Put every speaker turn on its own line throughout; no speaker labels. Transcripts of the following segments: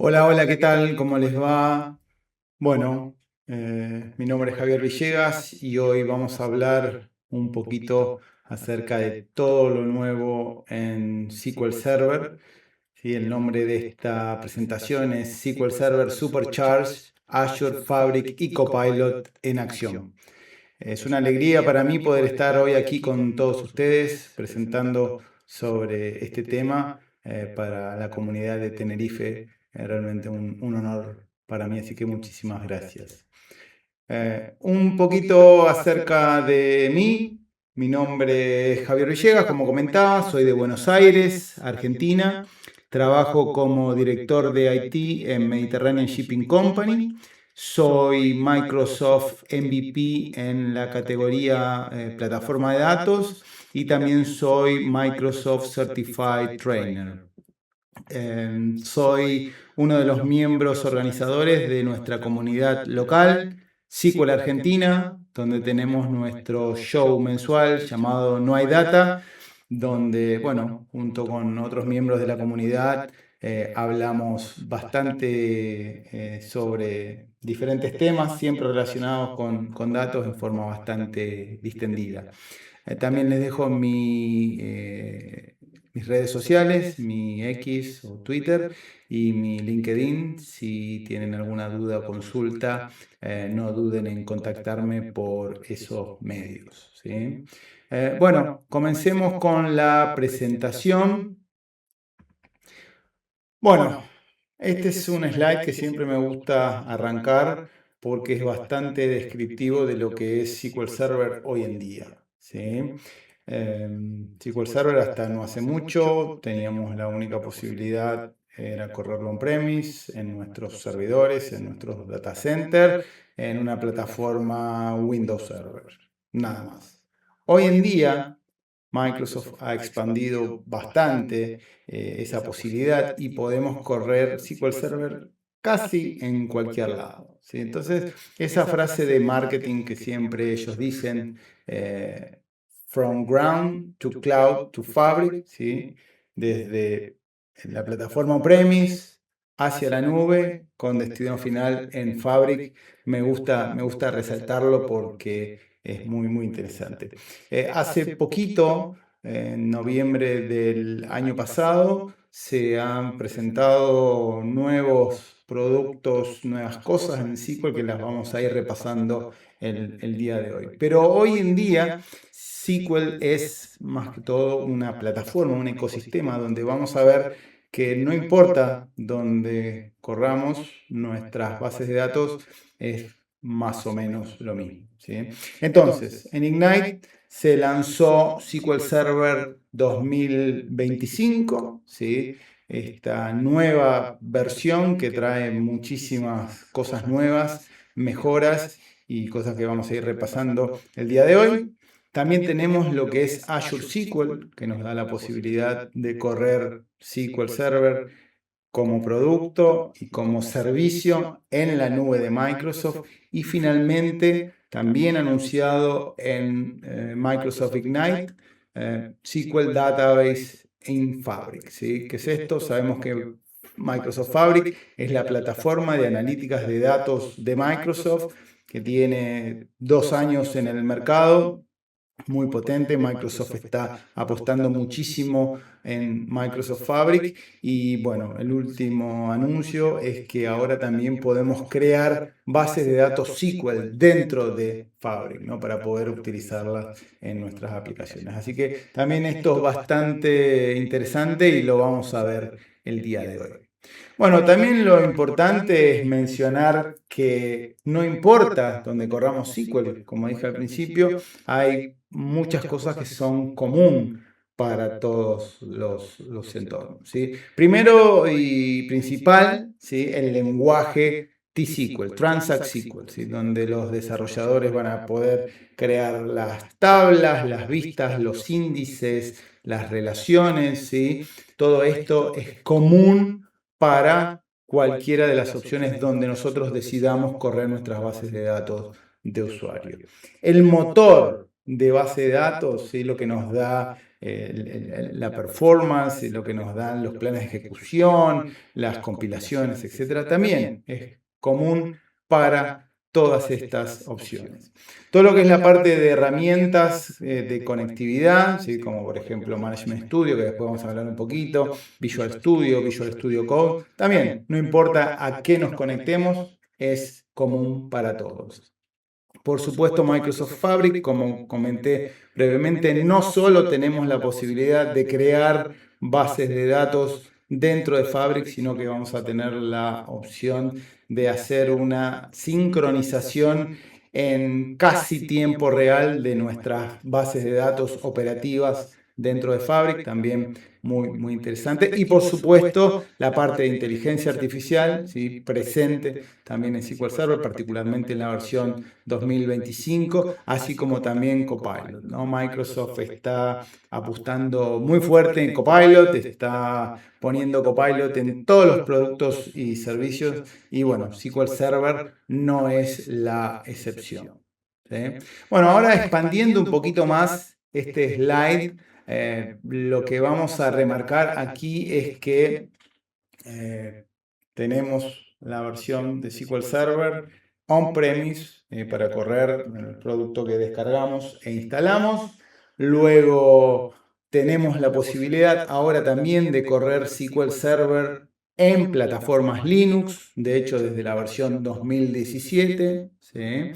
Hola, hola, ¿qué tal? ¿Cómo les va? Bueno, mi nombre es Javier Villegas y hoy vamos a hablar un poquito acerca de todo lo nuevo en SQL Server. Sí, el nombre de esta presentación es SQL Server Supercharged, Azure Fabric y Copilot en acción. Es una alegría para mí poder estar hoy aquí con todos ustedes presentando sobre este tema para la comunidad de Tenerife. Realmente un honor para mí, así que muchísimas gracias. Un poquito acerca de mí. Mi nombre es Javier Villegas, como comentaba, soy de Buenos Aires, Argentina. Trabajo como director de IT en Mediterranean Shipping Company. Soy Microsoft MVP en la categoría plataforma de datos y también soy Microsoft Certified Trainer. Soy uno de los miembros organizadores de nuestra comunidad local, SQL Argentina, donde tenemos nuestro show mensual llamado No hay Data, donde, bueno, junto con otros miembros de la comunidad, hablamos bastante sobre diferentes temas, siempre relacionados con datos en forma bastante distendida. También les dejo mis redes sociales, mi X o Twitter y mi LinkedIn. Si tienen alguna duda o consulta, no duden en contactarme por esos medios, ¿sí? Bueno, comencemos con la presentación. Bueno, este es un slide que siempre me gusta arrancar porque es bastante descriptivo de lo que es SQL Server hoy en día, ¿sí? SQL Server hasta no hace mucho teníamos la única posibilidad era correrlo on-premise, en nuestros servidores, en nuestros data centers, en una plataforma Windows Server, nada más. Hoy en día Microsoft ha expandido bastante esa posibilidad y podemos correr SQL Server casi en cualquier lado, ¿sí? Entonces, esa frase de marketing que siempre ellos dicen, from ground to cloud to fabric, ¿sí? Desde la plataforma on-premise hacia la nube con destino final en Fabric, me gusta resaltarlo porque es muy, muy interesante. Hace poquito, en noviembre del año pasado, se han presentado nuevos productos, nuevas cosas en SQL que las vamos a ir repasando el día de hoy. Pero hoy en día SQL es más que todo una plataforma, un ecosistema donde vamos a ver que no importa dónde corramos nuestras bases de datos, es más o menos lo mismo, ¿sí? Entonces, en Ignite se lanzó SQL Server 2025, ¿sí? Esta nueva versión que trae muchísimas cosas nuevas, mejoras y cosas que vamos a ir repasando el día de hoy. También tenemos lo que es Azure SQL, que nos da la posibilidad de correr SQL Server como producto y como servicio en la nube de Microsoft. Y finalmente, también anunciado en Microsoft Ignite, SQL Database in Fabric, ¿sí? ¿Qué es esto? Sabemos que Microsoft Fabric es la plataforma de analíticas de datos de Microsoft que tiene 2 años en el mercado, muy potente. Microsoft está apostando muchísimo en Microsoft Fabric y bueno, el último anuncio es que ahora también podemos crear bases de datos SQL dentro de Fabric, ¿no? Para poder utilizarlas en nuestras aplicaciones. Así que también esto es bastante interesante y lo vamos a ver el día de hoy. Bueno, también lo importante es mencionar que no importa donde corramos SQL, como dije al principio, hay muchas cosas que son común para todos los entornos, ¿sí? Primero y principal, ¿sí? El lenguaje T-SQL, Transact SQL, ¿sí? Donde los desarrolladores van a poder crear las tablas, las vistas, los índices, las relaciones, ¿sí? Todo esto es común para cualquiera de las opciones donde nosotros decidamos correr nuestras bases de datos de usuario. El motor de base de datos, ¿sí? Lo que nos da la performance, lo que nos dan los planes de ejecución, las compilaciones, etcétera, también es común para todas estas opciones. Todo lo que es la parte de herramientas de conectividad, ¿sí? Como por ejemplo Management Studio, que después vamos a hablar un poquito, Visual Studio, Visual Studio Code, también no importa a qué nos conectemos, es común para todos. Por supuesto, Microsoft Fabric, como comenté brevemente, no solo tenemos la posibilidad de crear bases de datos dentro de Fabric, sino que vamos a tener la opción de hacer una sincronización en casi tiempo real de nuestras bases de datos operativas dentro de Fabric, también muy interesante. Y por supuesto, la parte de inteligencia artificial, ¿sí? Presente también en SQL Server, particularmente en la versión 2025, así como también Copilot, ¿no? Microsoft está apostando muy fuerte en Copilot, está poniendo Copilot en todos los productos y servicios, y bueno, SQL Server no es la excepción, ¿sí? Bueno, ahora expandiendo un poquito más este slide, lo que vamos a remarcar aquí es que tenemos la versión de SQL Server on-premise para correr el producto que descargamos e instalamos. Luego tenemos la posibilidad ahora también de correr SQL Server en plataformas Linux, de hecho desde la versión 2017, ¿sí?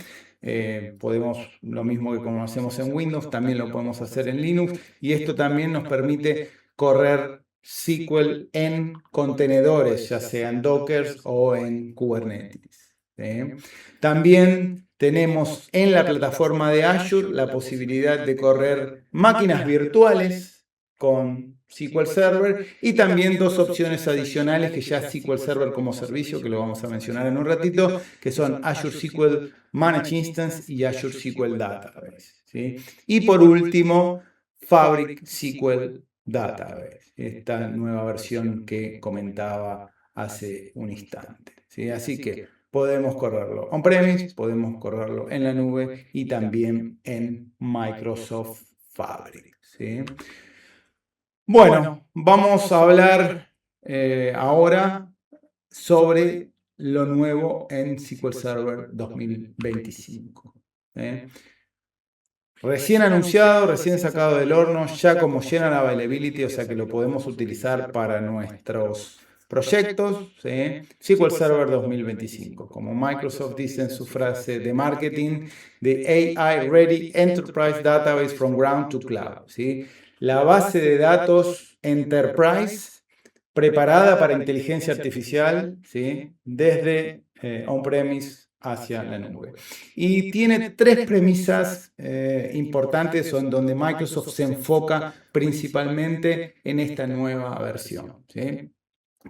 Podemos, lo mismo que como hacemos en Windows, también lo podemos hacer en Linux, y esto también nos permite correr SQL en contenedores, ya sean Docker o en Kubernetes, ¿sí? También tenemos en la plataforma de Azure la posibilidad de correr máquinas virtuales con SQL Server, y también dos opciones adicionales que ya SQL Server como servicio, que lo vamos a mencionar en un ratito, que son Azure SQL Managed Instance y Azure SQL Database, ¿sí? Y por último, Fabric SQL Database, esta nueva versión que comentaba hace un instante, ¿sí? Así que podemos correrlo on-premise, podemos correrlo en la nube y también en Microsoft Fabric, ¿sí? Bueno, vamos a hablar ahora sobre lo nuevo en SQL Server 2025. Recién anunciado, recién sacado del horno, ya como General Availability, o sea que lo podemos utilizar para nuestros proyectos, ¿sí? SQL Server 2025, como Microsoft dice en su frase de marketing, the AI Ready Enterprise Database from Ground to Cloud, ¿sí? La base de datos Enterprise preparada para inteligencia artificial, ¿sí? Desde on-premise hacia la nube. Y tiene tres premisas importantes son donde Microsoft se enfoca principalmente en esta nueva versión, ¿sí?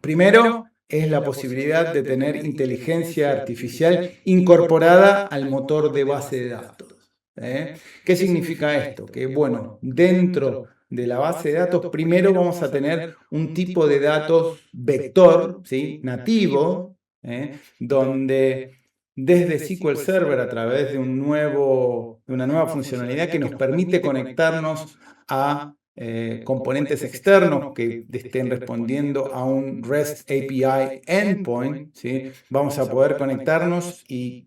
Primero es la posibilidad de tener inteligencia artificial incorporada al motor de base de datos. ¿Qué significa esto? Que bueno, dentro de la base de datos primero vamos a tener un tipo de datos vector, ¿sí? Nativo, donde desde SQL Server a través de una nueva funcionalidad que nos permite conectarnos a componentes externos que estén respondiendo a un REST API endpoint, ¿sí? Vamos a poder conectarnos e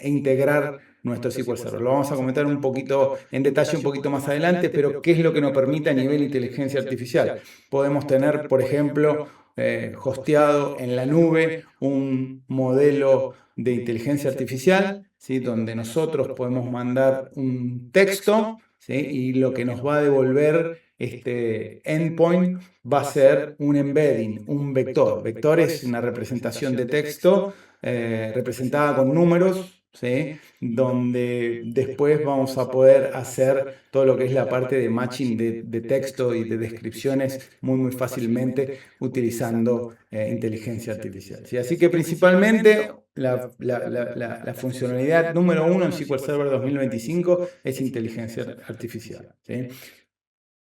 integrar nuestro SQL Server. Lo vamos a comentar un poquito en detalle un poquito más adelante, pero ¿qué es lo que nos permite a nivel de inteligencia artificial? Podemos tener, por ejemplo, hosteado en la nube un modelo de inteligencia artificial, ¿sí? Donde nosotros podemos mandar un texto, ¿sí? Y lo que nos va a devolver este endpoint va a ser un embedding, un vector. Vector es una representación de texto representada con números, ¿sí? Donde después vamos a poder hacer todo lo que es la parte de matching de texto y de descripciones muy fácilmente utilizando inteligencia artificial, ¿sí? Así que principalmente la funcionalidad número uno en SQL Server 2025 es inteligencia artificial, ¿sí?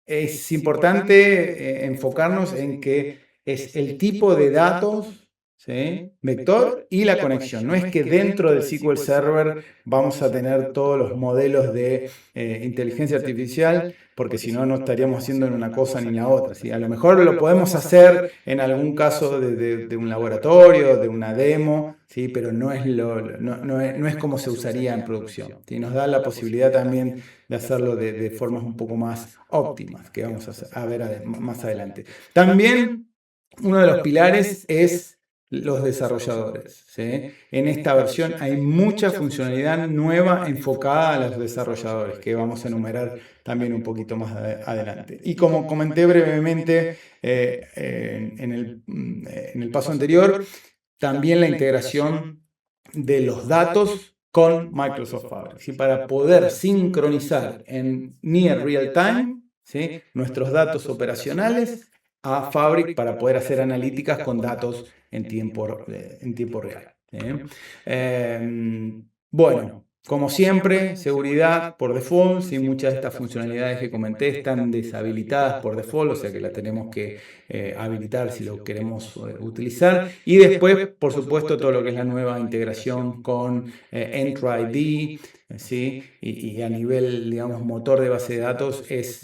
Es importante enfocarnos en que es el tipo de datos, ¿sí? Vector y la conexión. No es que dentro del SQL Server vamos a tener todos los modelos de inteligencia artificial, porque si no, no estaríamos haciendo en una cosa ni en la otra, ¿sí? A lo mejor lo podemos hacer en algún caso de un laboratorio, de una demo, ¿sí? Pero no es como se usaría en producción, ¿sí? Nos da la posibilidad también de hacerlo de formas un poco más óptimas, que vamos a ver más adelante. También uno de los pilares es los desarrolladores, ¿sí? En esta versión hay mucha funcionalidad nueva enfocada a los desarrolladores, que vamos a enumerar también un poquito más adelante. Y como comenté brevemente en el paso anterior, también la integración de los datos con Microsoft Fabric, ¿sí? Para poder sincronizar en near real time, ¿sí? Nuestros datos operacionales a Fabric para poder hacer analíticas con datos en tiempo real. Bueno, como siempre, seguridad por default, si muchas de estas funcionalidades que comenté están deshabilitadas por default, o sea que las tenemos que habilitar si lo queremos utilizar. Y después, por supuesto, todo lo que es la nueva integración con Entra ID, ¿sí? Y a nivel, digamos, motor de base de datos es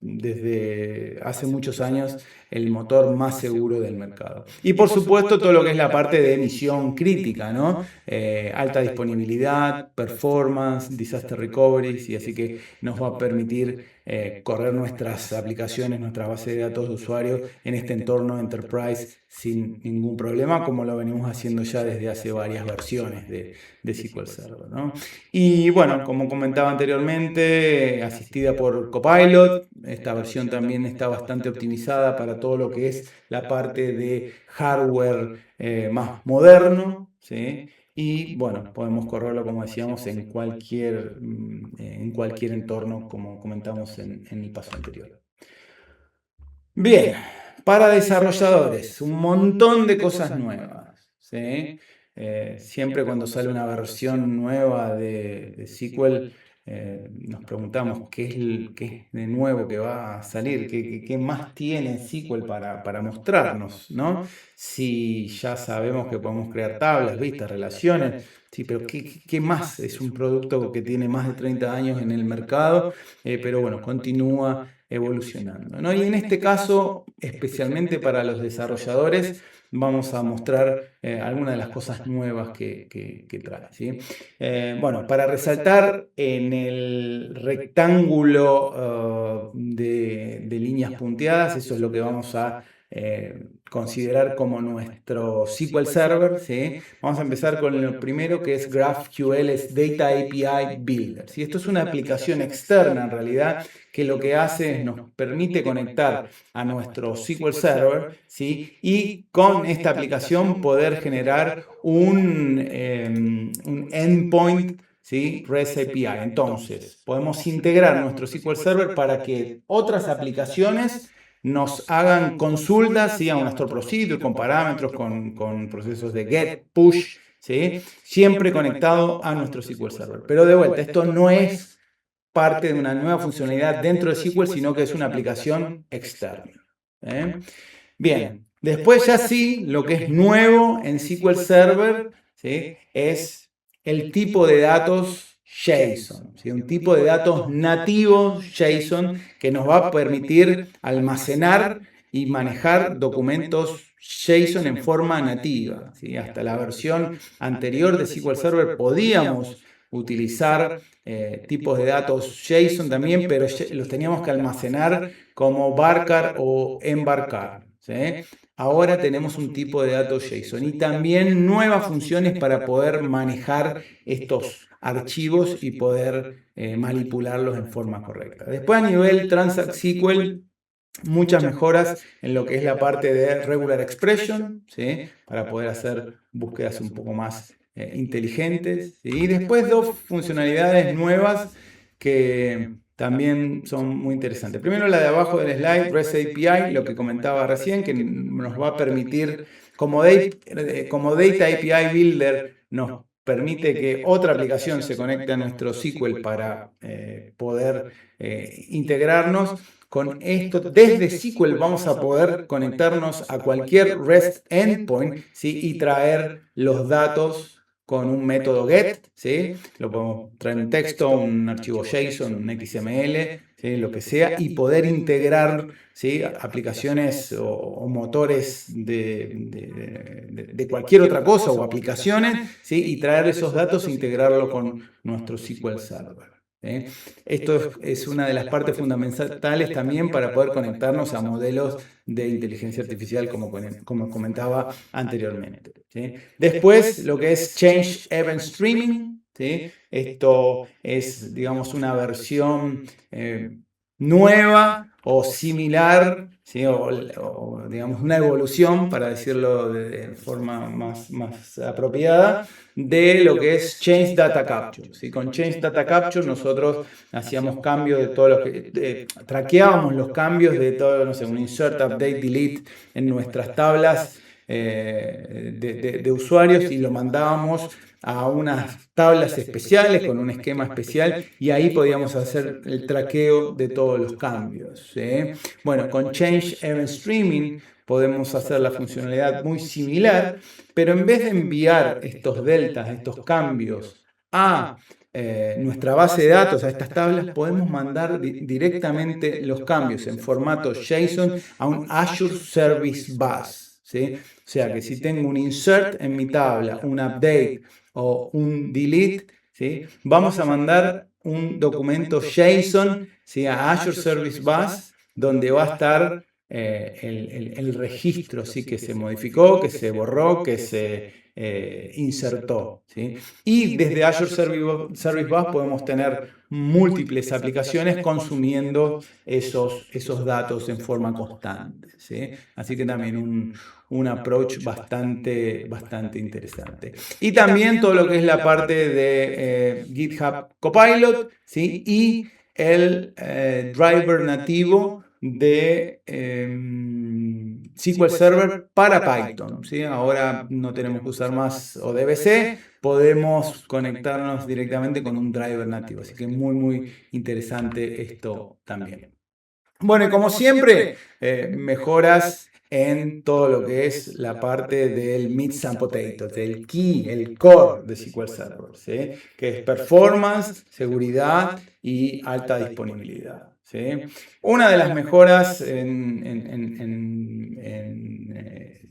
desde hace muchos años el motor más seguro del mercado. Y por supuesto todo lo que es la parte de emisión crítica, ¿no? Alta disponibilidad, performance, disaster recovery, y así que nos va a permitir correr nuestras aplicaciones, nuestra base de datos de usuario en este entorno enterprise sin ningún problema, como lo venimos haciendo ya desde hace varias versiones de SQL Server, ¿no? Y bueno, como comentaba anteriormente, asistida por Copilot, esta versión también está bastante optimizada para todo lo que es la parte de hardware más moderno, ¿sí? Y bueno, podemos correrlo, como decíamos, en cualquier entorno, como comentamos en el paso anterior. Bien, para desarrolladores, un montón de cosas nuevas, ¿sí? Siempre cuando sale una versión nueva de SQL, nos preguntamos qué es de nuevo que va a salir, qué más tiene SQL para mostrarnos, ¿no? Si ya sabemos que podemos crear tablas, vistas, relaciones, sí, pero ¿qué más? Es un producto que tiene más de 30 años en el mercado, pero bueno, continúa evolucionando, ¿no? Y en este caso, especialmente para los desarrolladores, vamos a mostrar algunas de las cosas nuevas que trae, ¿sí? Bueno, para resaltar en el rectángulo de líneas punteadas, eso es lo que vamos a considerar como nuestro SQL Server, ¿sí? Vamos a empezar con lo primero, que es GraphQL, es Data API Builder, ¿sí? Esto es una aplicación externa en realidad, que lo que hace es nos permite conectar a nuestro SQL Server, ¿sí? Y con esta aplicación poder generar un endpoint, ¿sí? REST API. Entonces, podemos integrar nuestro SQL Server para que otras aplicaciones nos hagan consultas, ¿sí? A nuestro procedure, con parámetros, con procesos de get, push, ¿sí? Siempre conectado a nuestro SQL Server. Pero de vuelta, esto no es parte de una nueva funcionalidad dentro de SQL, sino que es una aplicación externa. Bien, después ya sí, lo que es nuevo en SQL Server, ¿sí? Es el tipo de datos JSON, ¿sí? Un tipo de datos nativos JSON que nos va a permitir almacenar y manejar documentos JSON en forma nativa, ¿sí? Hasta la versión anterior de SQL Server podíamos utilizar tipos de datos JSON también, pero los teníamos que almacenar como varchar o embarcar, ¿sí? Ahora tenemos un tipo de datos JSON y también nuevas funciones para poder manejar estos archivos y poder manipularlos en forma correcta. Después, a nivel Transact SQL, muchas mejoras en lo que es la parte de Regular Expression, ¿sí? Para poder hacer búsquedas un poco más inteligentes, ¿sí? Y después dos funcionalidades nuevas que también son muy interesantes. Primero, la de abajo del slide, REST API, lo que comentaba recién, que nos va a permitir, como Data API Builder nos permite que otra aplicación se conecte a nuestro SQL para poder integrarnos. Con esto, desde SQL vamos a poder conectarnos a cualquier REST endpoint, ¿sí? Y traer los datos con un método GET, ¿sí? Lo podemos traer un texto, un archivo JSON, un XML, ¿sí? Lo que sea, y poder integrar, ¿sí? Aplicaciones o motores de cualquier otra cosa o aplicaciones, ¿sí? Y traer esos datos e integrarlo con nuestro SQL Server. ¿Sí? Esto es una de las partes fundamentales también para poder conectarnos a modelos de inteligencia artificial, como comentaba anteriormente. ¿Sí? Después, lo que es Change Event Streaming. ¿Sí? Esto es, digamos, una versión nueva o similar, ¿sí? o, digamos, una evolución, para decirlo de forma más apropiada, de lo que es Change Data Capture. ¿Sí? Con Change Data Capture nosotros hacíamos cambios de todo lo que... traqueábamos los cambios de todo, no sé, un insert, update, delete en nuestras tablas de usuarios, y lo mandábamos a unas tablas especiales con un esquema especial, y ahí podíamos hacer el traqueo de todos los cambios. ¿Sí? Bueno, con Change Event Streaming podemos hacer la funcionalidad muy similar, pero en vez de enviar estos deltas, estos cambios a nuestra base de datos, a estas tablas, podemos mandar directamente los cambios en formato JSON a un Azure Service Bus. ¿Sí? O sea que si tengo un insert en mi tabla, un update o un delete, ¿sí? Vamos a mandar un documento JSON, ¿sí? A Azure Service Bus, donde va a estar el registro, ¿sí? Que se modificó, que se borró, que se insertó. ¿Sí? Y desde Azure Service Bus podemos tener múltiples aplicaciones consumiendo esos datos en forma constante. ¿Sí? Así que también un approach bastante interesante. Y también todo lo que es la parte de GitHub Copilot, ¿sí? Y el driver nativo de SQL Server para Python. ¿Sí? Ahora no tenemos que usar más ODBC, podemos conectarnos directamente con un driver nativo. Así que muy interesante esto también. Bueno, y como siempre, mejoras en todo lo que es la parte del meats and potatoes, del key, el core de SQL Server, ¿sí? Que es performance, seguridad y alta disponibilidad. ¿Sí? Una de las mejoras en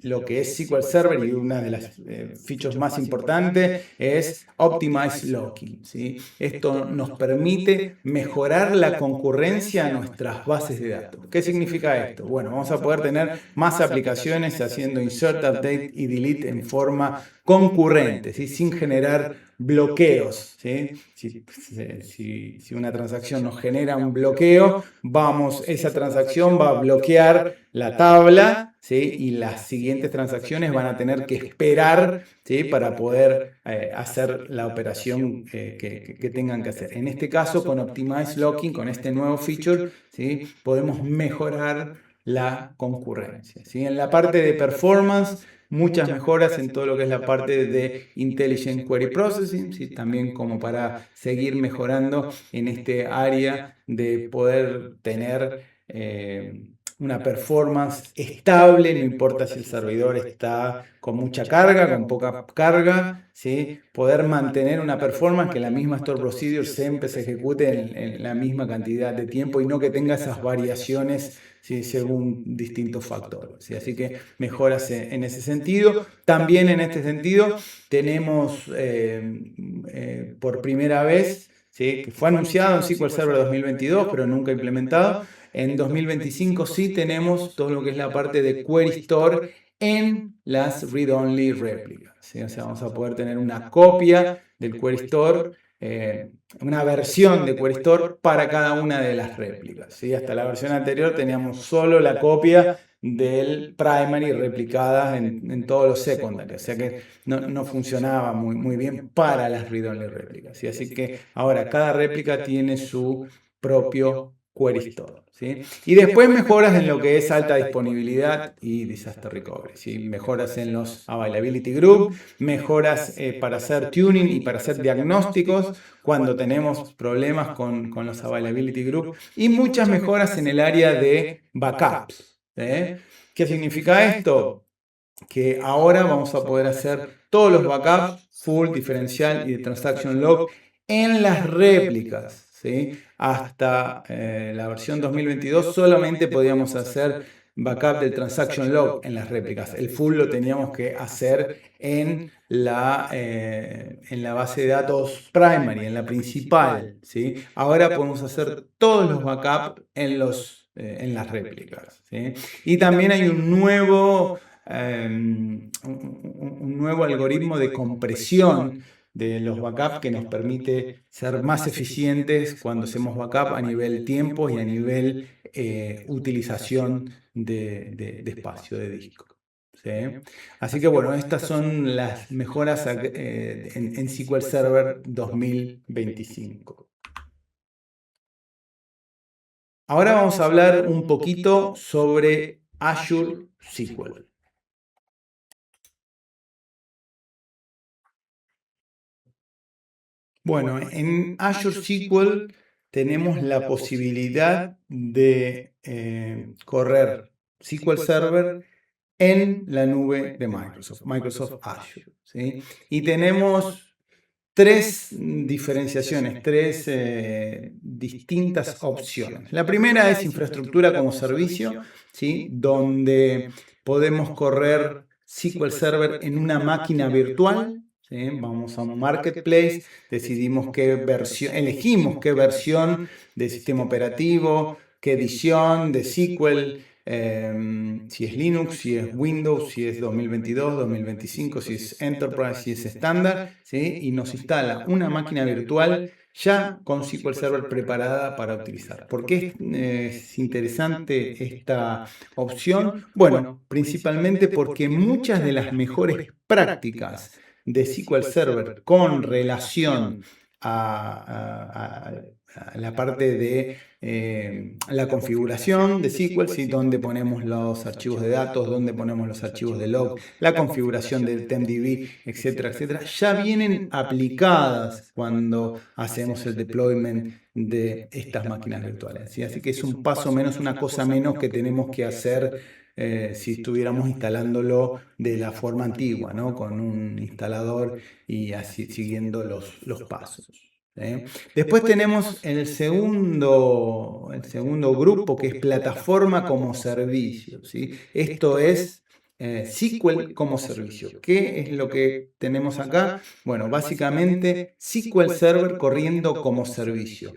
lo que es SQL Server, y una de las features más importantes, es Optimize Locking. ¿Sí? Esto nos permite mejorar la concurrencia a nuestras bases de datos. ¿Qué significa esto? Bueno, vamos a poder tener más aplicaciones haciendo insert, update y delete en forma concurrente, ¿sí? Sin generar bloqueos. ¿Sí? Si una transacción nos genera un bloqueo, esa transacción va a bloquear la tabla, ¿sí? Y las siguientes transacciones van a tener que esperar, ¿sí? Para poder hacer la operación que tengan que hacer. En este caso, con Optimize Locking, con este nuevo feature, ¿sí? Podemos mejorar la concurrencia. ¿Sí? En la parte de performance, muchas mejoras en todo lo que es la parte de Intelligent Query Processing, ¿sí? También como para seguir mejorando en este área de poder tener una performance estable, no importa si el servidor está con mucha carga, con poca carga, ¿sí? Poder mantener una performance que la misma Store Procedure siempre se ejecute en la misma cantidad de tiempo, y no que tenga esas variaciones, ¿sí? Según distintos factores. ¿Sí? Así que mejoras en ese sentido. También en este sentido tenemos por primera vez, ¿sí? Que fue anunciado en SQL Server 2022, pero nunca implementado. En 2025 sí tenemos todo lo que es la parte de Query Store en las read-only réplicas. ¿Sí? O sea, vamos a poder tener una copia del Query Store, una versión de Query Store para cada una de las réplicas. ¿Sí? Hasta la versión anterior teníamos solo la copia del primary replicada en todos los secondary, o sea que no funcionaba muy bien para las read-only réplicas. ¿Sí? Así que ahora cada réplica tiene su propio Query Store, ¿sí? Y después mejoras en lo que es alta disponibilidad y disaster recovery, ¿sí? Mejoras en los availability group, mejoras para hacer tuning y para hacer diagnósticos cuando tenemos problemas con los availability group y muchas mejoras en el área de backups, ¿sí? ¿Qué significa esto? Que ahora vamos a poder hacer todos los backups full, diferencial y de transaction log en las réplicas, ¿sí? Hasta la versión 2022 solamente podíamos hacer backup del transaction log en las réplicas. El full lo teníamos que hacer en la base de datos primary, en la principal, ¿sí? Ahora podemos hacer todos los backups en las réplicas, ¿sí? Y también hay un nuevo algoritmo de compresión de los backups que nos permite ser más eficientes cuando hacemos backup a nivel tiempo y a nivel utilización de espacio de disco. ¿Sí? Así que bueno, estas son las mejoras en SQL Server 2025. Ahora vamos a hablar un poquito sobre Azure SQL. Bueno, en Azure SQL tenemos la posibilidad de correr SQL Server en la nube de Microsoft, Microsoft Azure, ¿sí? Y tenemos tres diferenciaciones, tres distintas opciones. La primera es infraestructura como servicio, ¿sí? Donde podemos correr SQL Server en una máquina virtual. ¿Sí? Vamos a un marketplace, decidimos qué versión, elegimos qué versión de sistema operativo, qué edición de SQL, si es Linux, si es Windows, si es 2022, 2025, si es Enterprise, si es estándar, ¿sí? Y nos instala una máquina virtual ya con SQL Server preparada para utilizar. ¿Por qué es interesante esta opción? Bueno, principalmente porque muchas de las mejores prácticas de SQL Server con relación a la parte de la configuración de SQL, ¿sí? Donde ponemos los archivos de datos, donde ponemos los archivos de log, la configuración del TempDB, etcétera, etcétera, ya vienen aplicadas cuando hacemos el deployment de estas máquinas virtuales, ¿sí? Así que es un paso menos, una cosa menos que tenemos que hacer si estuviéramos instalándolo de la forma antigua, ¿no? Con un instalador y así siguiendo los pasos. ¿Sí? Después tenemos el segundo grupo, que es plataforma como servicio, ¿sí? Esto es SQL como servicio. ¿Qué es lo que tenemos acá? Bueno, básicamente SQL Server corriendo como servicio.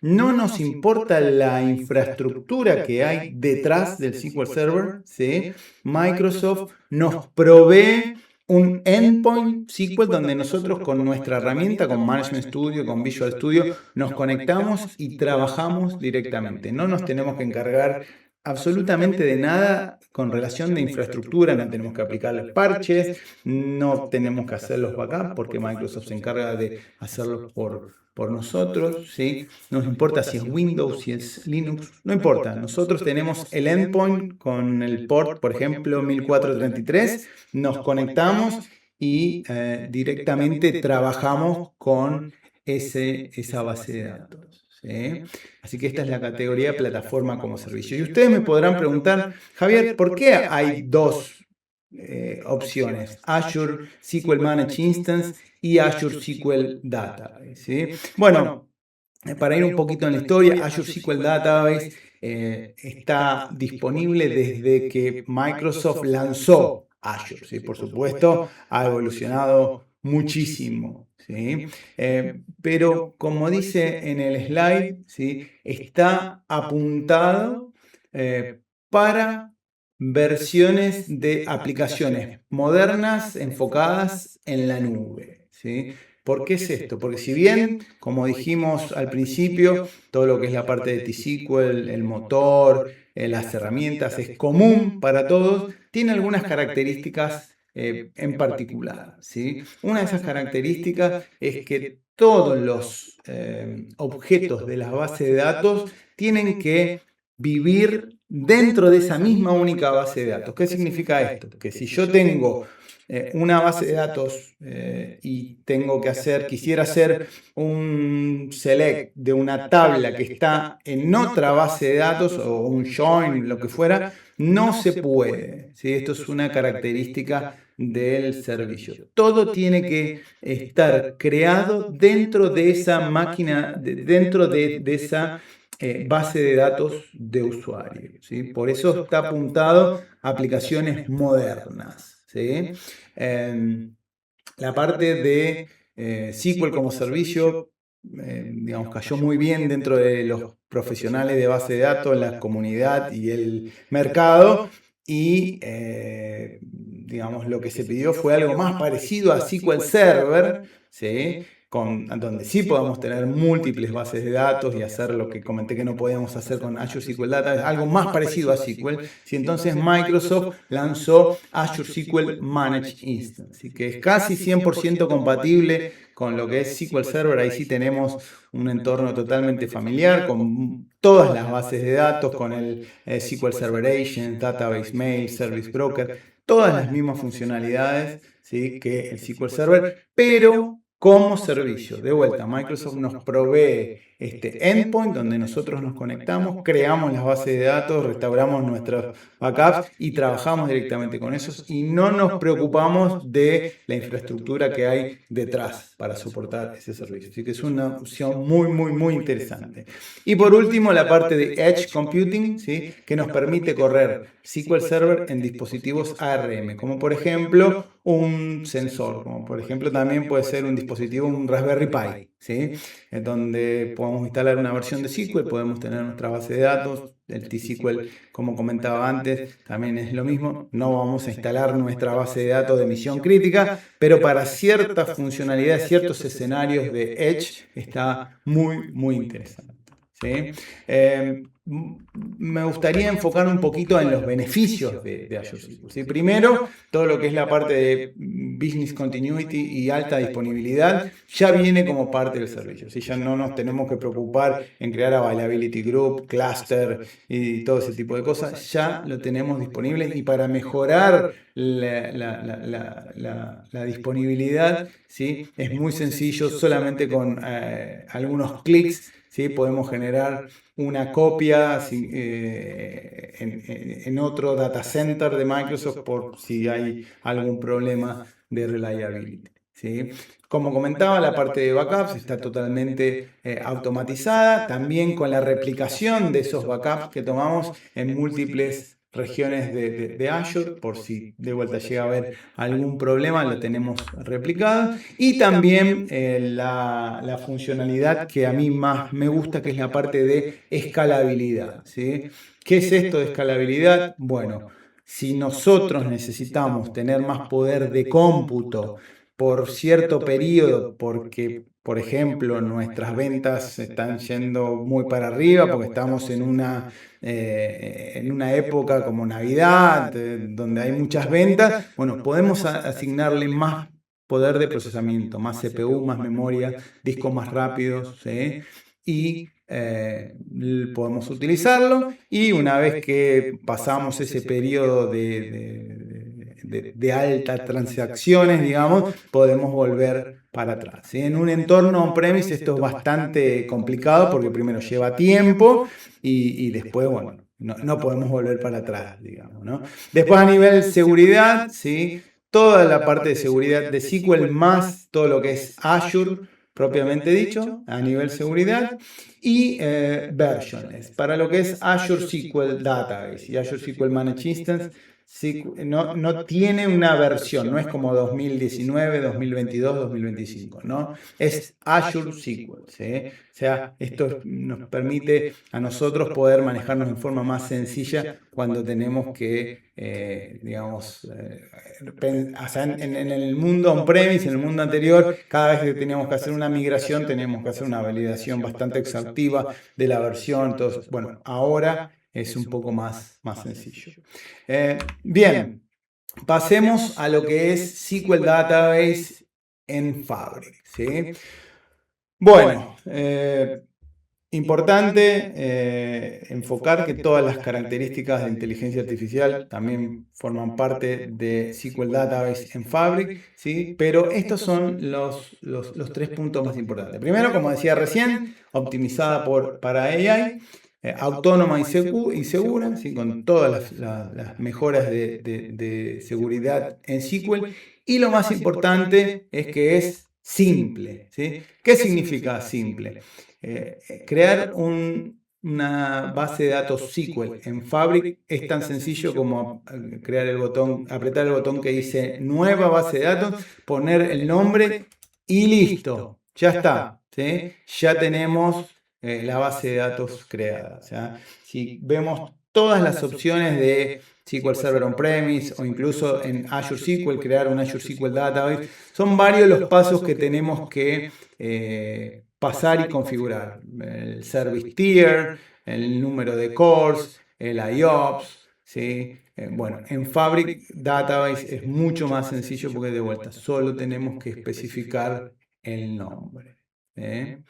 No nos importa la infraestructura que hay detrás del SQL Server, ¿sí? Microsoft nos provee un endpoint SQL donde nosotros con nuestra herramienta, con Management Studio, con Visual Studio, nos conectamos y trabajamos directamente. No nos tenemos que encargar absolutamente de nada con relación de infraestructura, no tenemos que aplicarles parches, no tenemos que hacer los backups porque Microsoft se encarga de hacerlos por nosotros, ¿sí? No nos importa si es Windows, si es Linux, no importa. Nosotros tenemos el endpoint con el port, por ejemplo, 1433, nos conectamos y directamente trabajamos con esa base de datos. ¿Sí? Así que esta es la categoría de plataforma como servicio. Y ustedes me podrán preguntar, Javier, ¿por qué hay dos opciones? Azure SQL Managed Instance y Azure SQL Database. ¿Sí? Bueno, para ir un poquito en la historia, Azure SQL Database está disponible desde que Microsoft lanzó Azure. ¿Sí? Por supuesto, ha evolucionado muchísimo. ¿Sí? Pero como dice en el slide, ¿sí? Está apuntado para versiones de aplicaciones modernas enfocadas en la nube. ¿Sí? ¿Por qué es esto? Porque si bien, como dijimos al principio, todo lo que es la parte de T-SQL, el motor, las herramientas, es común para todos, tiene algunas características en particular, ¿sí? Una de esas características es que todos los objetos de la base de datos tienen que vivir dentro de esa misma única base de datos. ¿Qué significa esto? Que si yo tengo una base de datos y quisiera hacer un select de una tabla que está en otra base de datos o un join, lo que fuera, no se puede, ¿sí? Esto es una característica del servicio. Todo tiene que estar creado dentro de esa máquina, dentro de esa base de datos de usuario, ¿sí? Por eso está apuntado a aplicaciones modernas, ¿sí? La parte de SQL como servicio, digamos, cayó muy bien dentro de los profesionales de base de datos, la comunidad y el mercado. Y, digamos, lo que se pidió fue algo más parecido a SQL Server, ¿sí? Donde sí podamos tener múltiples bases de datos y hacer lo que comenté que no podíamos hacer con Azure SQL Data, algo más parecido a SQL. Y entonces Microsoft lanzó Azure SQL Managed Instance, que es casi 100% compatible con lo que es SQL Server. Ahí sí tenemos un entorno totalmente familiar con todas las bases de datos, con el SQL Server Agent, Database Mail, Service Broker, todas las mismas funcionalidades, ¿sí?, que el SQL Server, pero como servicio. De vuelta, Microsoft nos provee este endpoint donde nosotros nos conectamos, creamos las bases de datos, restauramos nuestros backups y trabajamos directamente con esos y no nos preocupamos de la infraestructura que hay detrás para soportar ese servicio. Así que es una opción muy interesante. Y por último, la parte de Edge Computing, ¿sí?, que nos permite correr SQL Server en dispositivos ARM, como por ejemplo un sensor, como por ejemplo también puede ser un dispositivo, un Raspberry Pi, ¿sí?, donde podemos instalar una versión de SQL, podemos tener nuestra base de datos, el T-SQL, como comentaba antes, también es lo mismo. No vamos a instalar nuestra base de datos de misión crítica, pero para ciertas funcionalidades, ciertos escenarios de Edge está muy interesante, ¿sí? Me gustaría enfocar un poquito en los beneficios de Azure SQL, ¿sí? Primero, todo lo que es la parte de Business Continuity y alta disponibilidad ya viene como parte del servicio, ¿sí? Ya no nos tenemos que preocupar en crear Availability Group, Cluster y todo ese tipo de cosas. Ya lo tenemos disponible y para mejorar la disponibilidad, ¿sí?, es muy sencillo, solamente con algunos clics, ¿sí?, podemos generar una copia en otro data center de Microsoft por si hay algún problema de reliability, ¿sí? Como comentaba, la parte de backups está totalmente automatizada, también con la replicación de esos backups que tomamos en múltiples regiones de Azure, por si de vuelta llega a haber algún problema, lo tenemos replicado. Y también la funcionalidad que a mí más me gusta, que es la parte de escalabilidad, ¿sí? ¿Qué es esto de escalabilidad? Bueno, si nosotros necesitamos tener más poder de cómputo por cierto periodo, porque, por ejemplo, nuestras ventas están yendo muy para arriba, porque estamos en una época como Navidad, donde hay muchas ventas, bueno, podemos asignarle más poder de procesamiento, más CPU, más memoria, discos más rápidos, ¿sí? Y podemos utilizarlo, y una vez que pasamos ese periodo de altas transacciones, digamos, podemos volver para atrás, ¿sí? En un entorno on-premise esto es bastante complicado porque primero lleva tiempo y después, bueno, no podemos volver para atrás, digamos, ¿no? Después, a nivel seguridad, ¿sí?, toda la parte de seguridad de SQL más todo lo que es Azure propiamente dicho, a nivel seguridad, y versiones. Para lo que es Azure SQL Database y Azure SQL Managed Instance, no tiene una versión, no es como 2019, 2022, 2025, ¿no? Es Azure SQL, ¿sí? O sea, esto nos permite a nosotros poder manejarnos de forma más sencilla cuando tenemos que, digamos, en el mundo on-premise, en el mundo anterior, cada vez que teníamos que hacer una migración, teníamos que hacer una validación bastante exhaustiva de la versión. Entonces, bueno, ahora es un poco más sencillo. Bien, pasemos a lo que es SQL Database en Fabric, ¿sí? Bueno, importante enfocar que todas las características de inteligencia artificial también forman parte de SQL Database en Fabric, ¿sí? Pero estos son los tres puntos más importantes. Primero, como decía recién, optimizada para AI, autónoma y segura, ¿sí? Con todas las mejoras de seguridad en SQL. Y lo más importante es que es simple, ¿sí? ¿Qué significa simple? Crear una base de datos SQL en Fabric es tan sencillo como crear el botón, apretar el botón que dice nueva base de datos, poner el nombre y listo, ya está, ¿sí? Ya tenemos la base de datos creada. O sea, si vemos todas las opciones de SQL Server On-Premise o incluso en Azure SQL, crear un Azure SQL Database, son varios los pasos que tenemos que pasar y configurar. El Service Tier, el número de cores, el IOPS, ¿sí? Bueno, en Fabric Database es mucho más sencillo porque de vuelta solo tenemos que especificar el nombre. ¿Eh?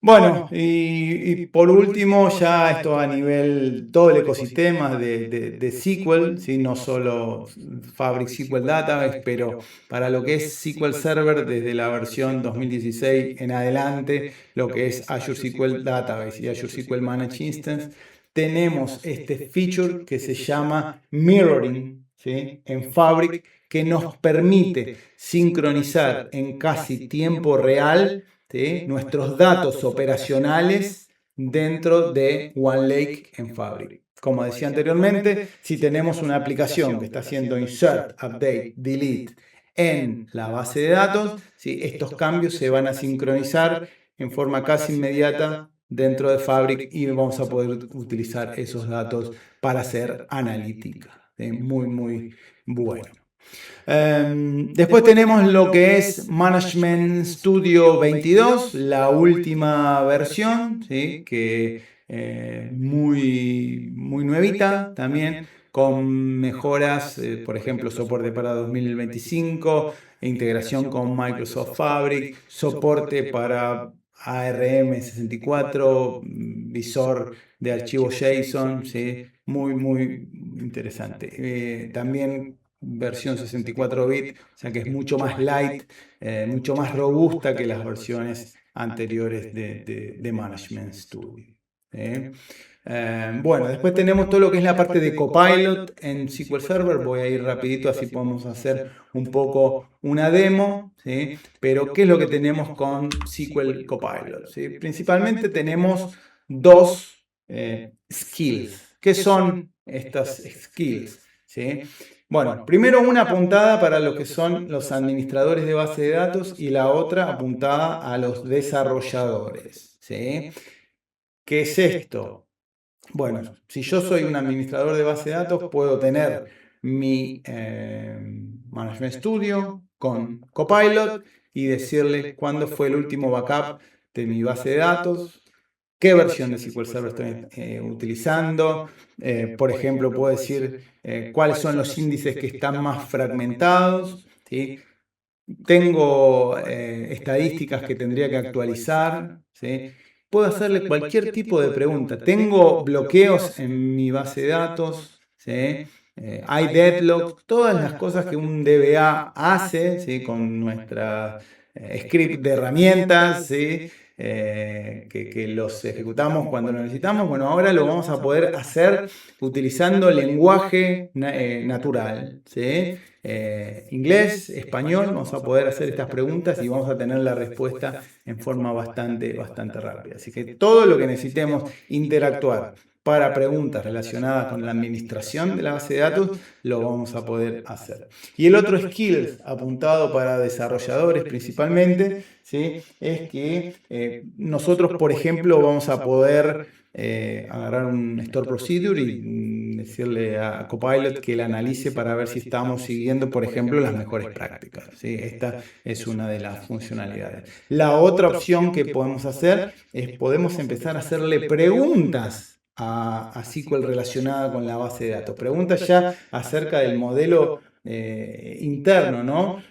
Bueno, y por último, ya esto a nivel todo el ecosistema de SQL, ¿sí? No solo Fabric SQL Database, pero para lo que es SQL Server desde la versión 2016 en adelante, lo que es Azure SQL Database y Azure SQL Managed Instance, tenemos este feature que se llama mirroring, ¿sí? En Fabric, que nos permite sincronizar en casi tiempo real, ¿sí? Nuestros datos operacionales dentro de OneLake en Fabric. Como decía anteriormente, si tenemos una aplicación que está haciendo insert, update, delete en la base de datos, ¿sí? Estos cambios se van a sincronizar en forma casi inmediata dentro de Fabric y vamos a poder utilizar esos datos para hacer analítica. Muy, muy bueno. Después tenemos lo que es Management Studio 22, la última versión, ¿sí? Que muy nuevita también, con mejoras, por ejemplo, soporte para 2025, integración con Microsoft Fabric, soporte para ARM64, visor de archivo JSON, ¿sí? Muy interesante. También versión 64 bit, o sea que es mucho más light, mucho más robusta que las versiones anteriores de Management Studio. ¿Eh? Bueno, después tenemos todo lo que es la parte de Copilot en SQL Server. Voy a ir rapidito, así podemos hacer un poco una demo, ¿sí? Pero ¿qué es lo que tenemos con SQL Copilot? ¿Sí? Principalmente tenemos dos skills. ¿Qué son estas skills? ¿Sí? Bueno, primero una apuntada para lo que son los administradores de base de datos y la otra apuntada a los desarrolladores. ¿Sí? ¿Qué es esto? Bueno, si yo soy un administrador de base de datos, puedo tener mi Management Studio con Copilot y decirle cuándo fue el último backup de mi base de datos, qué versión de SQL Server estoy utilizando. Por ejemplo, puedo decir cuáles son los índices que están más fragmentados, ¿sí? Tengo estadísticas que tendría que actualizar, ¿sí? Puedo hacerle cualquier tipo de pregunta. Tengo bloqueos en mi base de datos, ¿sí? Hay deadlock, todas las cosas que un DBA hace, ¿sí? Con nuestra script de herramientas, ¿sí? Que los ejecutamos cuando lo necesitamos. Bueno, ahora lo vamos a poder hacer utilizando lenguaje natural, ¿sí? Inglés, español, vamos a poder hacer estas preguntas y vamos a tener la respuesta en forma bastante rápida. Así que todo lo que necesitemos interactuar para preguntas relacionadas con la administración de la base de datos, lo vamos a poder hacer. Y el otro skill apuntado para desarrolladores principalmente, ¿sí? Es que nosotros, por ejemplo, vamos a poder agarrar un store procedure y decirle a Copilot que la analice para ver si estamos siguiendo, por ejemplo, las mejores prácticas, ¿sí? Esta es una de las funcionalidades. La otra opción que podemos hacer es podemos empezar a hacerle preguntas a SQL relacionada con la base de datos. Preguntas ya acerca del modelo interno, ¿no?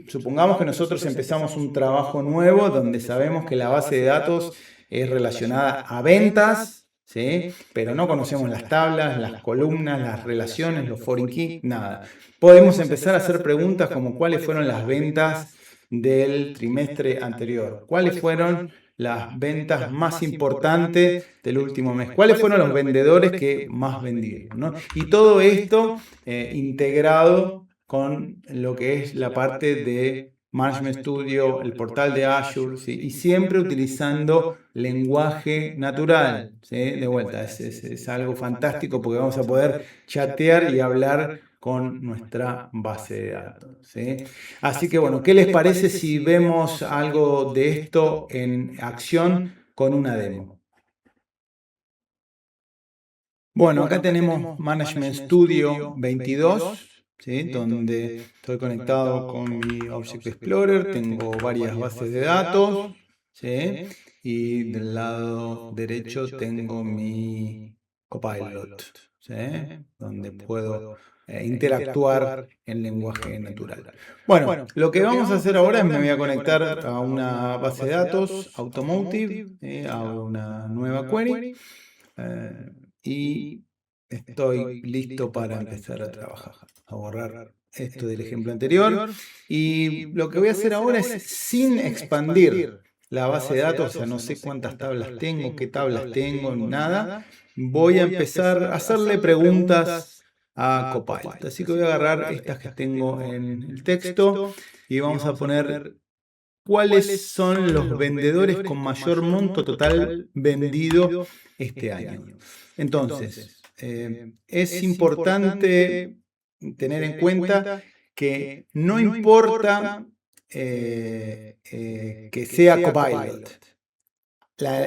supongamos que nosotros empezamos un trabajo nuevo donde sabemos que la base de datos es relacionada a ventas, ¿sí? Pero no conocemos las tablas, las columnas, las relaciones, los foreign key, nada. Podemos empezar a hacer preguntas como cuáles fueron las ventas del trimestre anterior, cuáles fueron las ventas más importantes del último mes, cuáles fueron los vendedores que más vendieron, ¿no? Y todo esto integrado con lo que es la parte de Management Studio, el portal de Azure, ¿sí? Y siempre utilizando lenguaje natural, ¿sí? De vuelta, es algo fantástico porque vamos a poder chatear y hablar con nuestra base de datos, ¿sí? Así que bueno, ¿qué les parece si vemos algo de esto en acción con una demo? Bueno, acá tenemos Management Studio 22, ¿sí? Donde estoy conectado con mi Object Explorer, tengo varias bases de datos, ¿sí? Y del lado derecho tengo mi Copilot, ¿sí? Donde puedo interactuar en lenguaje natural. Bueno, lo que vamos a hacer ahora es me voy a conectar a una base de datos Automotive, a una nueva query. Y estoy listo para empezar a trabajar. A borrar esto del ejemplo anterior. Y lo que voy a hacer ahora es, sin expandir la base de datos, o sea, no sé cuántas tablas tengo, qué tablas tengo, nada, voy a empezar a hacerle preguntas a Copilot. Así que voy a agarrar estas que tengo en el texto y vamos a poner cuáles son los vendedores con mayor monto total vendido este año. Entonces, es importante tener en cuenta que no importa que sea Copilot,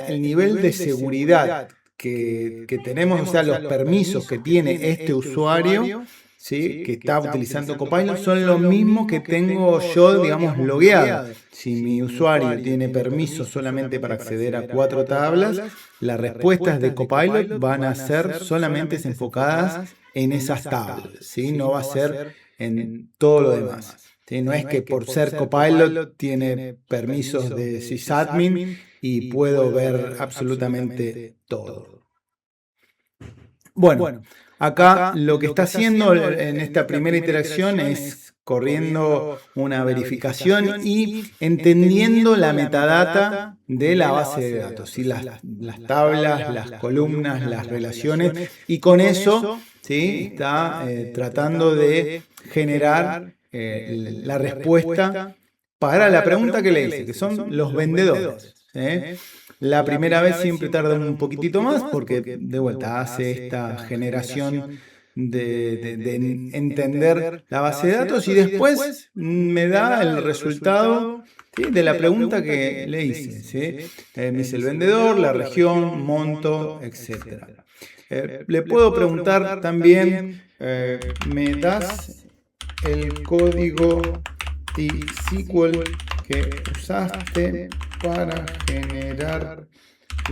el nivel de seguridad que tenemos, o sea, los permisos que tiene este usuario, ¿sí? Que está utilizando Copilot, son los mismos que tengo yo, digamos, logueado. Si mi usuario tiene permiso solamente para acceder a 4 tablas, las respuestas de Copilot van a ser solamente enfocadas en esas tablas, ¿sí? No va a ser en todo lo demás. ¿Sí? No es que por ser Copilot tiene permisos de sysadmin y puedo ver absolutamente todo. Bueno, acá lo que está haciendo en esta primera interacción es corriendo una verificación y entendiendo la metadata de la base de datos, ¿sí? Las tablas, las columnas, las relaciones, y con eso, ¿sí? Está tratando de generar la respuesta para la pregunta que le hice, que son los vendedores. La primera vez siempre tarda un poquitito más porque de vuelta hace esta generación de entender la base de datos y después me da el resultado, ¿sí? De la pregunta que le hice, ¿sí? Me dice el vendedor, la región, monto, etc. Le puedo preguntar también, ¿me das el código T-SQL que usaste para generar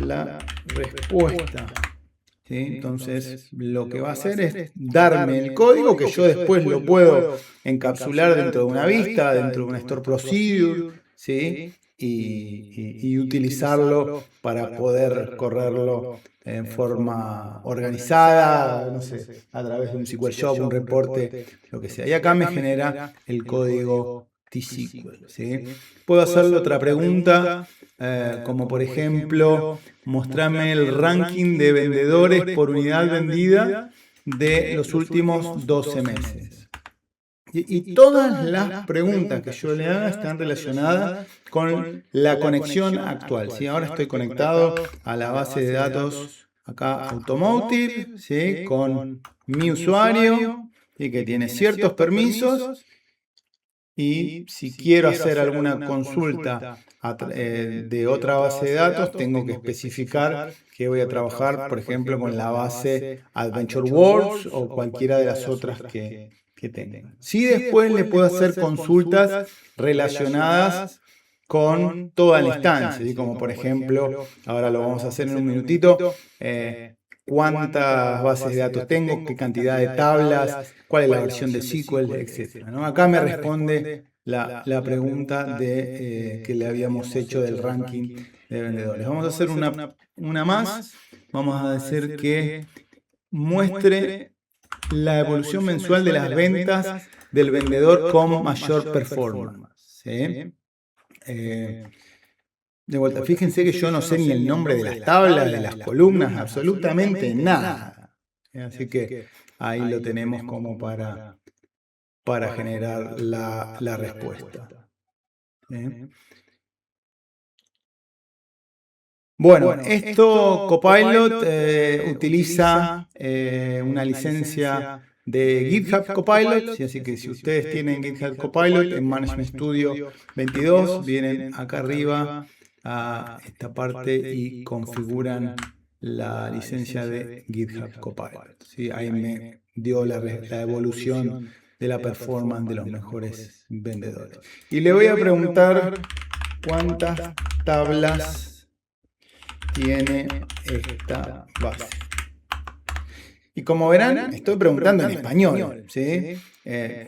la respuesta? ¿Sí? Entonces, lo que va a hacer es darme el código que yo después lo puedo encapsular dentro de una vista, dentro de una store procedure, ¿sí? Y utilizarlo para poder correrlo en forma organizada, no sé, a través de un SQL Shop, un reporte, lo que sea. Y acá me genera el código T-SQL, ¿sí? Puedo hacerle otra pregunta, como por ejemplo, mostrarme el ranking de vendedores por unidad vendida de los últimos 12 meses. Y todas las preguntas que yo le haga están relacionadas con la conexión actual. ¿Sí? Ahora estoy conectado a la base de datos acá Automotive, ¿sí? Con mi usuario, ¿sí? Que tiene ciertos permisos. Y si quiero hacer alguna consulta de otra base de datos, tengo que especificar que voy a trabajar, por ejemplo, con la base Adventure Works o cualquiera de las otras que tenga. Si después le puedo hacer consultas relacionadas con toda la instancia, ¿sí? Como por ejemplo, ahora lo vamos a hacer en un minutito, cuántas bases de datos tengo, qué cantidad de tablas, cuál es la versión de SQL, etc. ¿no? Acá me responde la pregunta que le habíamos hecho del ranking de vendedores. Vamos a hacer una más. Vamos a decir que muestre la evolución mensual de las ventas del vendedor con mayor performance. ¿Sí? De vuelta, fíjense que yo no sé ni el nombre de las tablas, de las columnas, absolutamente nada. Así que ahí lo tenemos como para generar la respuesta. Bueno, esto Copilot utiliza una licencia de GitHub Copilot, así que si ustedes tienen GitHub Copilot en Management Studio 22, vienen acá arriba a esta parte y configuran la licencia de GitHub Copilot. ¿Sí? Ahí me dio la evolución de la performance de los mejores vendedores. Y le voy a preguntar cuántas tablas tiene esta base. Y como verán, estoy preguntando en español. ¿Sí?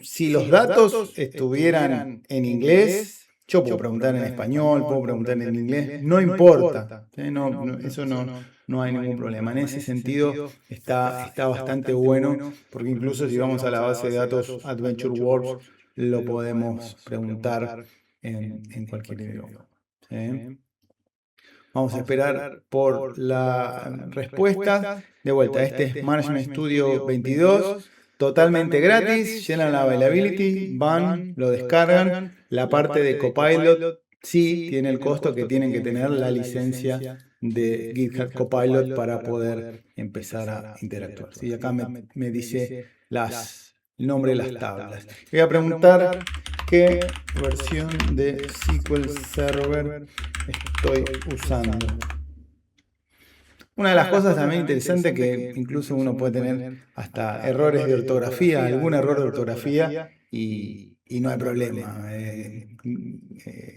Si los datos estuvieran en inglés, yo puedo preguntar en español, puedo preguntar en inglés, no importa. ¿Sí? Eso no hay ningún problema. En ese sentido está bastante bueno, porque incluso si vamos a la base de datos Adventure Works, lo podemos preguntar en cualquier idioma. ¿Sí? Vamos a esperar por la respuesta. De vuelta, este es Management Studio 22, totalmente gratis. Llenan la availability, van, lo descargan. La parte de Copilot sí tiene el costo que tienen que tener la licencia de GitHub Copilot para poder empezar a interactuar. ¿Sí? Acá me dice el nombre de las tablas. Voy a preguntar qué versión de SQL Server estoy usando. Una de las cosas también interesantes que incluso uno puede tener hasta errores de ortografía, algún error de ortografía y no hay problema.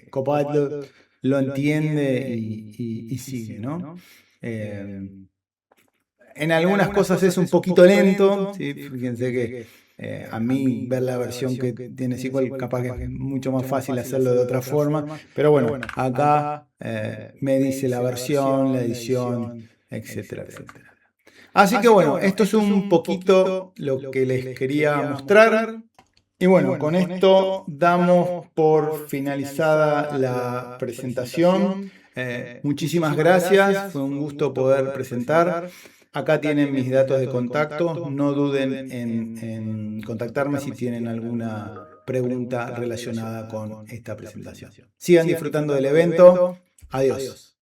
Copilot lo entiende y sigue, ¿no? En algunas cosas es un poquito lento, ¿sí? Fíjense que a mí ver la versión que tiene SQL capaz que es mucho más fácil hacerlo de otra forma, pero bueno, acá me dice la versión, la edición, etcétera, etcétera. Así que bueno, esto es un poquito lo que les quería mostrar. Y bueno, con esto damos por finalizada la presentación. Muchísimas gracias, fue un gusto poder presentar. Acá tienen mis datos de contacto, no duden en contactarme si tienen alguna pregunta relacionada con esta presentación. Sigan disfrutando del evento. Adiós.